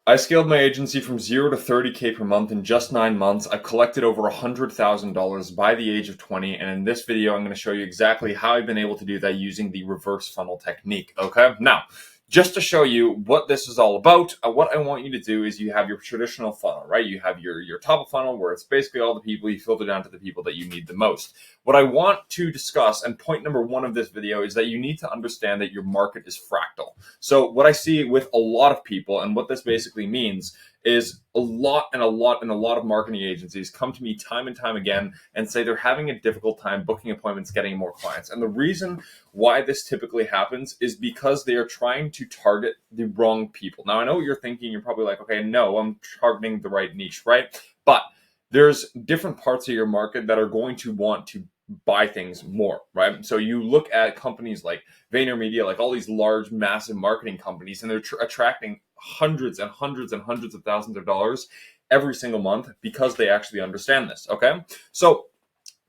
I scaled my agency from 0 to 30K per month in just 9 months. I've collected over $100,000 by the age of 20. And in this video, I'm going to show you exactly how I've been able to do that using the reverse funnel technique. Okay. Now, just to show you what this is all about, what I want you to do is you have your traditional funnel, right? You have your top of funnel where it's basically all the people. You filter down to the people that you need the most. What I want to discuss, and point number one of this video, is that you need to understand that your market is fractal. So what I see with a lot of people, and what this basically means, is a lot of marketing agencies come to me time and time again and say they're having a difficult time booking appointments, getting more clients. And the reason why this typically happens is because they are trying to target the wrong people. Now, I know what you're thinking. You're probably like, okay, no, I'm targeting the right niche, right? But there's different parts of your market that are going to want to buy things more, right? So you look at companies like VaynerMedia, like all these large, massive marketing companies, and they're attracting hundreds and hundreds and hundreds of thousands of dollars every single month because they actually understand this, okay? So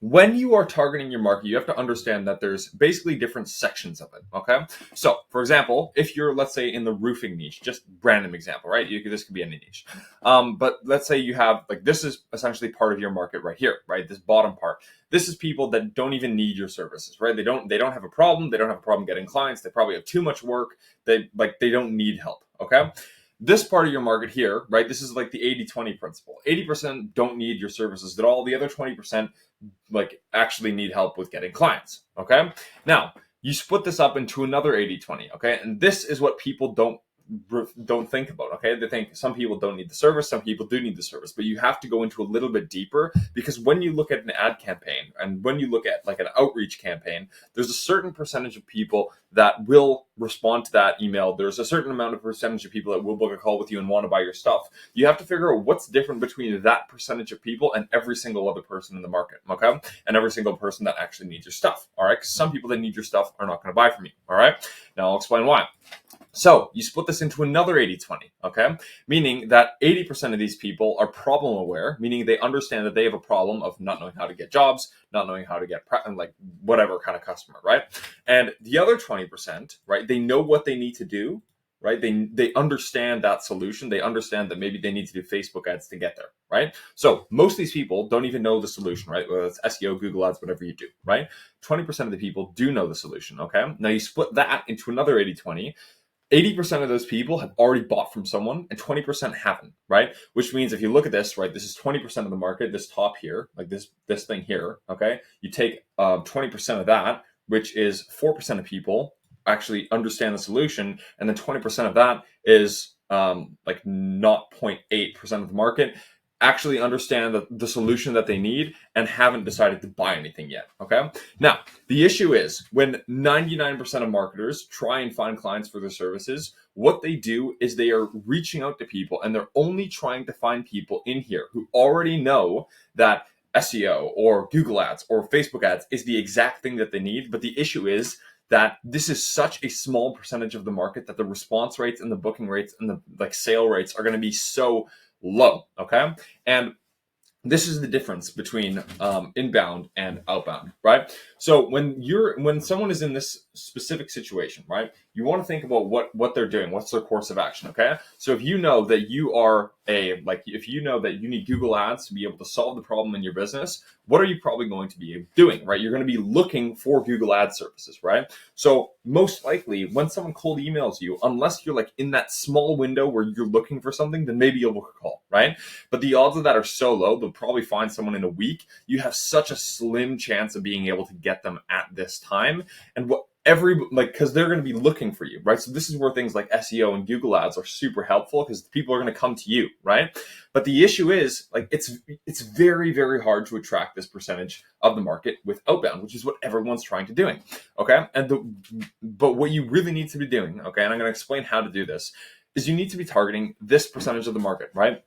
when you are targeting your market, you have to understand that there's basically different sections of it, okay? So, for example, if you're, let's say, in the roofing niche, just random example, right? This could be any niche. But let's say you have, like, this is essentially part of your market right here, right? This bottom part. This is people that don't even need your services, right? They don't have a problem. They don't have a problem getting clients. They probably have too much work. They don't need help, okay? This part of your market here, right? This is like the 80-20 principle. 80% don't need your services at all. The other 20% like actually need help with getting clients, okay? Now, you split this up into another 80-20, okay? And this is what people don't think about, okay? They think some people don't need the service, some people do need the service, but you have to go into a little bit deeper, because when you look at an ad campaign and when you look at like an outreach campaign, there's a certain percentage of people that will respond to that email. There's a certain amount of percentage of people that will book a call with you and want to buy your stuff. You have to figure out what's different between that percentage of people and every single other person in the market, okay? And every single person that actually needs your stuff, all right? Because some people that need your stuff are not going to buy from you, all right? Now I'll explain why. So you split this into another 80-20, okay? Meaning that 80% of these people are problem aware, meaning they understand that they have a problem of not knowing how to get jobs, not knowing how to get like whatever kind of customer, right? And the other 20%, right? They know what they need to do, right? They understand that solution. They understand that maybe they need to do Facebook ads to get there, right? So most of these people don't even know the solution, right? Whether it's SEO, Google ads, whatever you do, right? 20% of the people do know the solution, okay? Now you split that into another 80-20. 80% of those people have already bought from someone and 20% haven't, right? Which means if you look at this, right, this is 20% of the market, this top here, like this thing here, okay? You take 20% of that, which is 4% of people actually understand the solution, and then 20% of that is like not 0.8% of the market actually understand the solution that they need and haven't decided to buy anything yet, okay? Now, the issue is when 99% of marketers try and find clients for their services, what they do is they are reaching out to people and they're only trying to find people in here who already know that SEO or Google ads or Facebook ads is the exact thing that they need. But the issue is that this is such a small percentage of the market that the response rates and the booking rates and the like sale rates are going to be so low, okay? And this is the difference between inbound and outbound, right? So when someone is in this specific situation, right, you want to think about what they're doing, what's their course of action, okay? So if you know that you are if you know that you need Google ads to be able to solve the problem in your business, what are you probably going to be doing, right? You're going to be looking for Google ad services, right? So most likely when someone cold emails you, unless you're like in that small window where you're looking for something, then maybe you'll book a call, right? But the odds of that are so low, they'll probably find someone in a week. You have such a slim chance of being able to get them at this time. And because they're going to be looking for you, right? So this is where things like SEO and Google ads are super helpful, because people are going to come to you, right? But the issue is like it's very, very hard to attract this percentage of the market with outbound, which is what everyone's trying to doing, okay? But what you really need to be doing, okay, and I'm going to explain how to do this, is you need to be targeting this percentage of the market, right?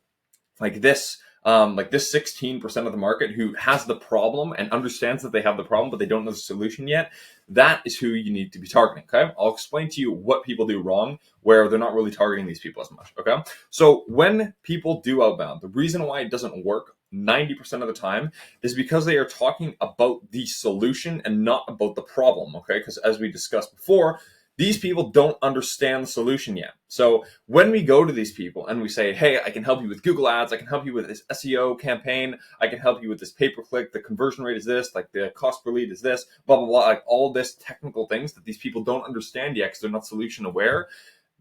Like this 16% of the market who has the problem and understands that they have the problem, but they don't know the solution yet. That is who you need to be targeting, okay? I'll explain to you what people do wrong, where they're not really targeting these people as much, okay? So when people do outbound, the reason why it doesn't work 90% of the time is because they are talking about the solution and not about the problem, okay? Because as we discussed before, these people don't understand the solution yet. So when we go to these people and we say, hey, I can help you with Google ads, I can help you with this SEO campaign, I can help you with this pay-per-click, the conversion rate is this, like the cost per lead is this, blah, blah, blah, like all this technical things that these people don't understand yet because they're not solution aware,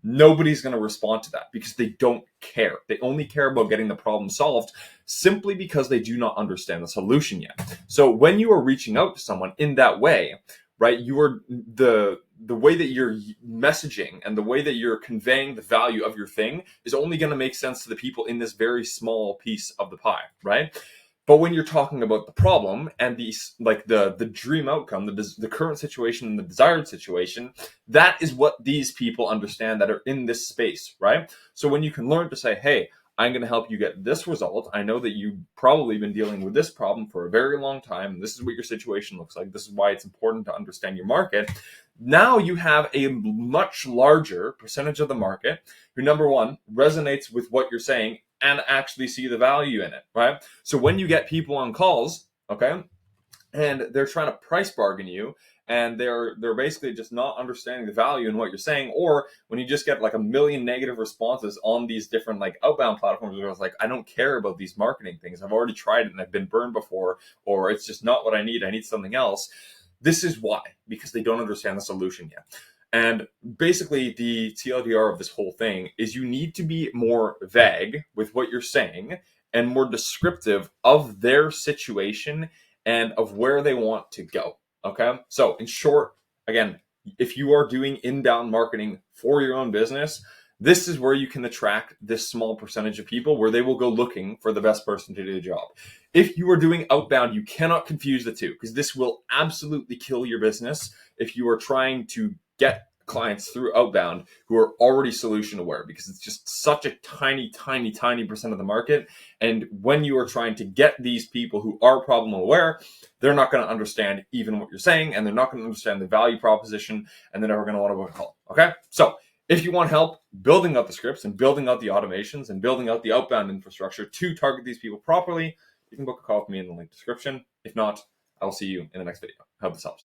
nobody's going to respond to that because they don't care. They only care about getting the problem solved simply because they do not understand the solution yet. So when you are reaching out to someone in that way, right, you are the way that you're messaging and the way that you're conveying the value of your thing is only going to make sense to the people in this very small piece of the pie, right? But when you're talking about the problem and the dream outcome, the current situation and the desired situation, that is what these people understand that are in this space, right? So when you can learn to say, hey, I'm going to help you get this result. I know that you've probably been dealing with this problem for a very long time. This is what your situation looks like. This is why it's important to understand your market. Now you have a much larger percentage of the market who, number one, resonates with what you're saying and actually see the value in it, right? So when you get people on calls, okay, and they're trying to price bargain you, and they're basically just not understanding the value in what you're saying, or when you just get like a million negative responses on these different like outbound platforms where it's like, I don't care about these marketing things, I've already tried it and I've been burned before, or it's just not what I need something else. This is why, because they don't understand the solution yet. And basically the TLDR of this whole thing is you need to be more vague with what you're saying and more descriptive of their situation and of where they want to go. Okay. So in short, again, if you are doing inbound marketing for your own business, this is where you can attract this small percentage of people where they will go looking for the best person to do the job. If you are doing outbound, you cannot confuse the two because this will absolutely kill your business if you are trying to get clients through outbound who are already solution aware, because it's just such a tiny percent of the market. And when you are trying to get these people who are problem aware, they're not going to understand even what you're saying, and they're not going to understand the value proposition, and they're never going to want to book a call. Okay. So if you want help building out the scripts and building out the automations and building out the outbound infrastructure to target these people properly, you can book a call with me in the link description. If not, I will see you in the next video. I hope this helps.